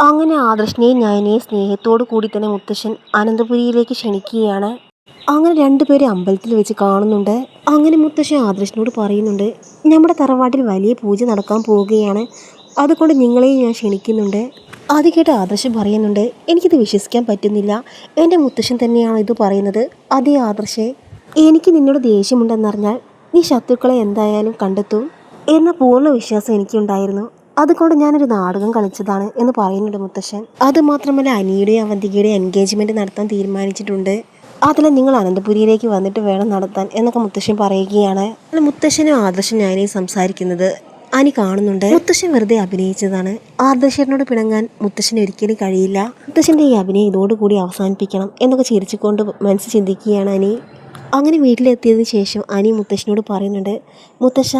അങ്ങനെ ആദർശിനെയും നയനയെയും സ്നേഹത്തോടു കൂടി തന്നെ മുത്തശ്ശൻ അനന്തപുരിയിലേക്ക് ക്ഷണിക്കുകയാണ്. അങ്ങനെ രണ്ടുപേരെ അമ്പലത്തിൽ വെച്ച് കാണുന്നുണ്ട്. അങ്ങനെ മുത്തശ്ശൻ ആദർശിനോട് പറയുന്നുണ്ട്, നമ്മുടെ തറവാട്ടിൽ വലിയ പൂജ നടക്കാൻ പോവുകയാണ്, അതുകൊണ്ട് നിങ്ങളെയും ഞാൻ ക്ഷണിക്കുന്നുണ്ട്. അത് കേട്ട് ആദർശം പറയുന്നുണ്ട്, എനിക്കിത് വിശ്വസിക്കാൻ പറ്റുന്നില്ല, എൻ്റെ മുത്തശ്ശൻ തന്നെയാണ് ഇത് പറയുന്നത്. അതേ ആദർശേ, എനിക്ക് നിന്നോട് ദേഷ്യമുണ്ടെന്നറിഞ്ഞാൽ നീ ശത്രുക്കളെ എന്തായാലും കണ്ടെത്തും എന്ന പൂർണ്ണ വിശ്വാസം എനിക്കുണ്ടായിരുന്നു. അതുകൊണ്ട് ഞാനൊരു നാടകം കളിച്ചതാണ് എന്ന് പറയുന്നുണ്ട് മുത്തശ്ശൻ. അതുമാത്രമല്ല, അനിയുടെയും അവന്തികയുടെയും എൻഗേജ്മെൻറ്റ് നടത്താൻ തീരുമാനിച്ചിട്ടുണ്ട്. അതിൽ നിങ്ങൾ അനന്തപുരിയിലേക്ക് വന്നിട്ട് വേണം നടത്താൻ എന്നൊക്കെ മുത്തശ്ശൻ പറയുകയാണ്. മുത്തശ്ശനും ആദർശനും ഞാനേയും സംസാരിക്കുന്നത് അനി കാണുന്നുണ്ട്. മുത്തശ്ശൻ വെറുതെ അഭിനയിച്ചതാണ്. ആദർശനോട് പിണങ്ങാൻ മുത്തശ്ശന് ഒരിക്കലും കഴിയില്ല. മുത്തശ്ശൻ്റെ ഈ അഭിനയം ഇതോടുകൂടി അവസാനിപ്പിക്കണം എന്നൊക്കെ ചിരിച്ചുകൊണ്ട് മനസ്സ് ചിന്തിക്കുകയാണ് അനി. അങ്ങനെ വീട്ടിലെത്തിയതിനു ശേഷം അനി മുത്തശ്ശനോട് പറയുന്നുണ്ട്, മുത്തശ്ശ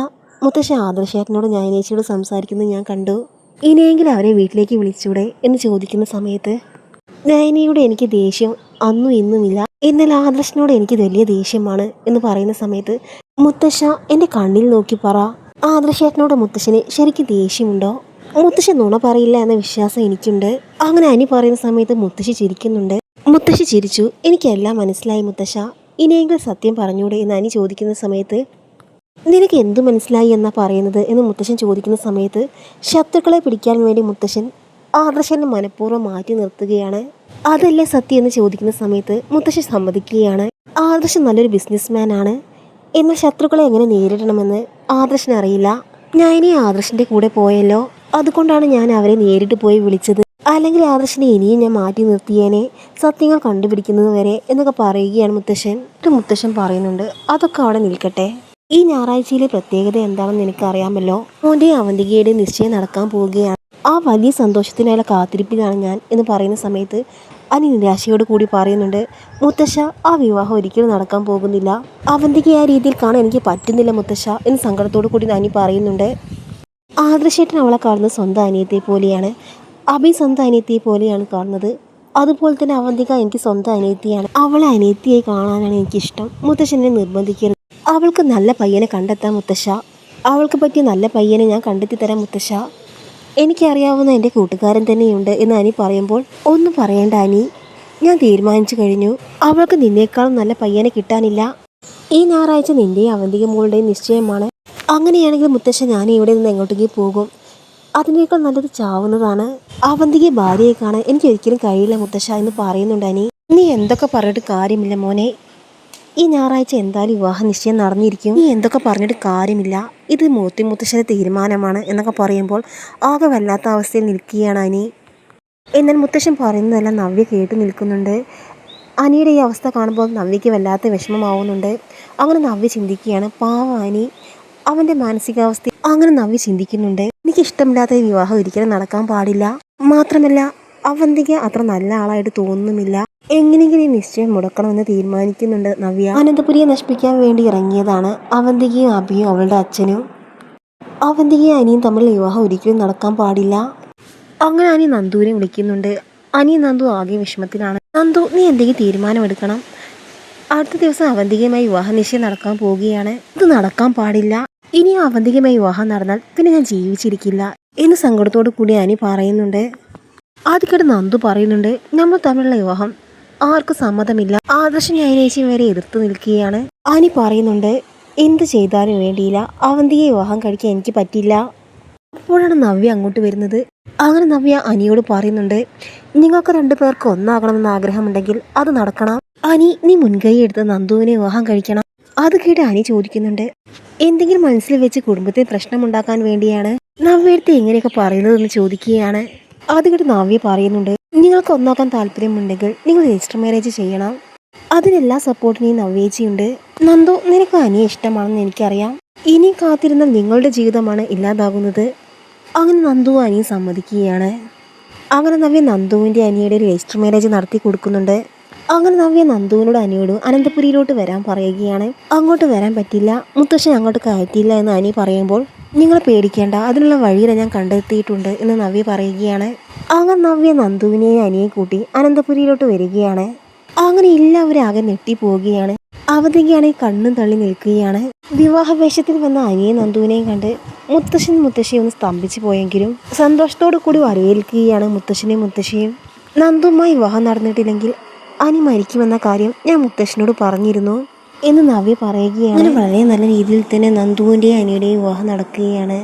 ആദർശേട്ടനോട് നയനേച്ചിയോട് സംസാരിക്കുന്നത് ഞാൻ കണ്ടു, ഇനിയെങ്കിലും അവരെ വീട്ടിലേക്ക് വിളിച്ചൂടെ എന്ന് ചോദിക്കുന്ന സമയത്ത്, നയനയോട് എനിക്ക് ദേഷ്യം അന്നും ഇന്നുമില്ല, എന്നാൽ ആദർശനോട് എനിക്ക് വലിയ ദേഷ്യമാണ് എന്ന് പറയുന്ന സമയത്ത്, മുത്തശ്ശ എൻ്റെ കണ്ണിൽ നോക്കി പറ, ആദർശേട്ടനോട് മുത്തശ്ശന് ശരിക്കും ദേഷ്യമുണ്ടോ? മുത്തശ്ശി നുണ പറയില്ല എന്ന വിശ്വാസം എനിക്കുണ്ട്. അങ്ങനെ അനി പറയുന്ന സമയത്ത് മുത്തശ്ശി ചിരിക്കുന്നുണ്ട്. മുത്തശ്ശി ചിരിച്ചു, എനിക്കെല്ലാം മനസ്സിലായി മുത്തശ്ശ, ഇനിയെങ്കിലും സത്യം പറഞ്ഞൂടെ എന്ന് അനി ചോദിക്കുന്ന സമയത്ത്, നിനക്ക് എന്തു മനസ്സിലായി എന്നാ പറയുന്നത് എന്ന് മുത്തശ്ശൻ ചോദിക്കുന്ന സമയത്ത്, ശത്രുക്കളെ പിടിക്കാൻ വേണ്ടി മുത്തശ്ശൻ ആദർശനെ മനഃപൂർവ്വം മാറ്റി നിർത്തുകയാണ്, അതല്ലേ സത്യം എന്ന് ചോദിക്കുന്ന സമയത്ത് മുത്തശ്ശി സമ്മതിക്കുകയാണ്. ആദർശൻ നല്ലൊരു ബിസിനസ്മാൻ ആണ്, എന്നാൽ ശത്രുക്കളെ എങ്ങനെ നേരിടണമെന്ന് ആദർശന് അറിയില്ല. ഞാൻ ഇനി ആദർശൻ്റെ കൂടെ പോയല്ലോ, അതുകൊണ്ടാണ് ഞാൻ അവരെ നേരിട്ട് പോയി വിളിച്ചത്, അല്ലെങ്കിൽ ആദർശനെ ഇനിയും ഞാൻ മാറ്റി നിർത്തിയേനെ, സത്യങ്ങൾ കണ്ടുപിടിക്കുന്നത് വരെ എന്നൊക്കെ പറയുകയാണ് മുത്തശ്ശൻ. മുത്തശ്ശൻ പറയുന്നുണ്ട്, അതൊക്കെ അവിടെ നിൽക്കട്ടെ, ഈ ഞായറാഴ്ചയിലെ പ്രത്യേകത എന്താണെന്ന് എനിക്കറിയാമല്ലോ, മോൻ്റെ അവന്തികയുടെ നിശ്ചയം നടക്കാൻ പോവുകയാണ്, ആ വലിയ സന്തോഷത്തിനായുള്ള കാത്തിരിപ്പിലാണ് ഞാൻ എന്ന് പറയുന്ന സമയത്ത് അനി നിരാശയോട് കൂടി പറയുന്നുണ്ട്, മുത്തശ്ശ, ആ വിവാഹം ഒരിക്കലും നടക്കാൻ പോകുന്നില്ല, അവന്തിക ആ രീതിയിൽ കാണാൻ എനിക്ക് പറ്റുന്നില്ല മുത്തശ്ശ എന്ന് സങ്കടത്തോടു കൂടി അനി പറയുന്നുണ്ട്. ആദർശേട്ടൻ അവളെ കാണുന്നത് സ്വന്തം അനിയത്തെ പോലെയാണ്, അഭി സ്വന്തം അനിയത്തിയെ പോലെയാണ് കാണുന്നത്, അതുപോലെ തന്നെ അവന്തിക എനിക്ക് സ്വന്തം അനിയത്തിയാണ്, അവളെ അനിയത്തിയായി കാണാനാണ് എനിക്കിഷ്ടം, മുത്തശ്ശനെ നിർബന്ധിക്കരുത്, അവൾക്ക് നല്ല പയ്യനെ കണ്ടെത്താം മുത്തശ്ശ, അവൾക്ക് പറ്റിയ നല്ല പയ്യനെ ഞാൻ കണ്ടെത്തി തരാം മുത്തശ്ശ, എനിക്കറിയാവുന്ന എൻ്റെ കൂട്ടുകാരൻ തന്നെയുണ്ട് എന്ന് അനി പറയുമ്പോൾ, ഒന്നും പറയേണ്ട അനി, ഞാൻ തീരുമാനിച്ചു കഴിഞ്ഞു, അവൾക്ക് നിന്നേക്കാളും നല്ല പയ്യനെ കിട്ടാനില്ല, ഈ ഞായറാഴ്ച നിൻ്റെയും അവന്തിക മോളുടെയും നിശ്ചയമാണ്, അങ്ങനെയാണെങ്കിൽ മുത്തശ്ശ ഞാൻ ഇവിടെ നിന്ന് എങ്ങോട്ടേക്ക് പോകും, അതിനേക്കാൾ നല്ലത് ചാവുന്നതാണ്, അവന്തിക ഭാര്യയെ കാണാൻ എനിക്ക് ഒരിക്കലും കഴിയില്ല മുത്തശ്ശ എന്ന് പറയുന്നുണ്ട് അനി. നീ എന്തൊക്കെ പറഞ്ഞിട്ട് കാര്യമില്ല മോനെ, ഈ ഞായറാഴ്ച എന്തായാലും വിവാഹ നിശ്ചയം നടന്നിരിക്കും, നീ എന്തൊക്കെ പറഞ്ഞിട്ട് കാര്യമില്ല, ഇത് മുത്തശ്ശൻ്റെ തീരുമാനമാണ് എന്നൊക്കെ പറയുമ്പോൾ ആകെ വല്ലാത്ത അവസ്ഥയിൽ നിൽക്കുകയാണ് അനി. എന്നാൽ മുത്തശ്ശൻ പറയുന്നതെല്ലാം നവ്യ കേട്ട് നിൽക്കുന്നുണ്ട്. അനിയുടെ ഈ അവസ്ഥ കാണുമ്പോൾ നവ്യയ്ക്ക് വല്ലാത്ത വിഷമമാവുന്നുണ്ട്. അങ്ങനെ നവ്യ ചിന്തിക്കുകയാണ്, പാവ അനി, അവൻ്റെ മാനസികാവസ്ഥ. അങ്ങനെ നവ്യ ചിന്തിക്കുന്നുണ്ട്, എനിക്കിഷ്ടമില്ലാത്ത ഈ വിവാഹം ഒരിക്കലും നടക്കാൻ പാടില്ല, മാത്രമല്ല അവന്തിക അത്ര നല്ല ആളായിട്ട് തോന്നുന്നുമില്ല, എങ്ങനെയെങ്കിലും ഈ നിശ്ചയം മുടക്കണമെന്ന് തീരുമാനിക്കുന്നുണ്ട് നവ്യ. അനന്തപുരിയെ നശിപ്പിക്കാൻ വേണ്ടി ഇറങ്ങിയതാണ് അവന്തികയും അഭിയും അവളുടെ അച്ഛനും. അവന്തികയും അനിയും തമ്മിൽ വിവാഹം ഒരിക്കലും നടക്കാൻ പാടില്ല. അങ്ങനെ അനി നന്ദുവിനെ വിളിക്കുന്നുണ്ട്. അനി നന്ദു ആകെ വിഷമത്തിലാണ്. നന്ദു, നീ എന്തെങ്കിലും തീരുമാനമെടുക്കണം, അടുത്ത ദിവസം അവന്തികയുമായി വിവാഹ നിശ്ചയം നടക്കാൻ പോവുകയാണ്, ഇത് നടക്കാൻ പാടില്ല, ഇനി അവന്തികയുമായി വിവാഹം നടന്നാൽ പിന്നെ ഞാൻ ജീവിച്ചിരിക്കില്ല എന്ന് സങ്കടത്തോടു കൂടി അനി പറയുന്നുണ്ട്. ആദ്യമായിട്ട് നന്ദു പറയുന്നുണ്ട്, നമ്മൾ തമ്മിലുള്ള വിവാഹം ആർക്കും സമ്മതമില്ല, ആദർശം നയനേച്ചി വരെ എതിർത്ത് നിൽക്കുകയാണ്. അനി പറയുന്നുണ്ട്, എന്ത് ചെയ്താലും വേണ്ടിയില്ല, അവന്തിയെ വിവാഹം കഴിക്കാൻ എനിക്ക് പറ്റില്ല. അപ്പോഴാണ് നവ്യ അങ്ങോട്ട് വരുന്നത്. അങ്ങനെ നവ്യ അനിയോട് പറയുന്നുണ്ട്, നിങ്ങൾക്ക് രണ്ടുപേർക്ക് ഒന്നാകണമെന്ന് ആഗ്രഹമുണ്ടെങ്കിൽ അത് നടക്കണം, അനി നീ മുൻകൈ എടുത്ത് നന്ദുവിനെ വിവാഹം കഴിക്കണം. അത് കേട്ട് അനി ചോദിക്കുന്നുണ്ട്, എന്തെങ്കിലും മനസ്സിൽ വെച്ച് കുടുംബത്തിൽ പ്രശ്നമുണ്ടാക്കാൻ വേണ്ടിയാണ് നവ്യടുത്ത് എങ്ങനെയൊക്കെ പറയുന്നതെന്ന് ചോദിക്കുകയാണ്. അത് കേട്ട് നവ്യ പറയുന്നുണ്ട്, നിങ്ങൾക്ക് ഒന്നാക്കാൻ താല്പര്യമുണ്ടെങ്കിൽ നിങ്ങൾ രജിസ്റ്റർ മാരേജ് ചെയ്യണം, അതിനെല്ലാ സപ്പോർട്ടിനും നവ്യേച്ചിയുണ്ട്. നന്ദു, നിനക്ക് അനിയെ ഇഷ്ടമാണെന്ന് എനിക്കറിയാം, ഇനി കാത്തിരുന്നാൽ നിങ്ങളുടെ ജീവിതമാണ് ഇല്ലാതാകുന്നത്. അങ്ങനെ നന്ദു അനിയെ സമ്മതിക്കുകയാണ്. അങ്ങനെ നവ്യ നന്ദുവിൻ്റെ അനിയുടെ രജിസ്റ്റർ മാരേജ് നടത്തി കൊടുക്കുന്നുണ്ട്. അങ്ങനെ നവ്യ നന്ദുവിനോട് അനിയോട് അനന്തപുരിയിലോട്ട് വരാൻ പറയുകയാണ്. അങ്ങോട്ട് വരാൻ പറ്റില്ല, മുത്തശ്ശൻ അങ്ങോട്ട് കയറ്റിയില്ല എന്ന് അനി പറയുമ്പോൾ, നിങ്ങൾ പേടിക്കേണ്ട, അതിനുള്ള വഴിയെ ഞാൻ കണ്ടെത്തിയിട്ടുണ്ട് എന്ന് നവ്യ പറയുകയാണ്. അങ്ങനെ നവ്യ നന്ദുവിനെയും അനിയെ കൂട്ടി അനന്തപുരിയിലോട്ട് വരികയാണ്. അങ്ങനെ എല്ലാവരും ആകെ ഞെട്ടിപ്പോവുകയാണ്. അവന്തികയാണെങ്കിൽ കണ്ണും തള്ളി നിൽക്കുകയാണ്. വിവാഹവേഷത്തിൽ വന്ന അനിയെ നന്ദുവിനെയും കണ്ട് മുത്തശ്ശിയും ഒന്ന് സ്തംഭിച്ചു പോയെങ്കിലും സന്തോഷത്തോടു കൂടി വരവേൽക്കുകയാണ് മുത്തശ്ശനെയും മുത്തശ്ശിയും. നന്ദുവുമായി വിവാഹം നടന്നിട്ടില്ലെങ്കിൽ അനി മരിക്കുമെന്ന കാര്യം ഞാൻ മുത്തശ്ശനോട് പറഞ്ഞിരുന്നു എന്ന് നവ്യ പറയുകയാണ്. വളരെ നല്ല രീതിയിൽ തന്നെ നന്ദുവിൻ്റെയും അനിയുടെയും വിവാഹം നടക്കുകയാണ്.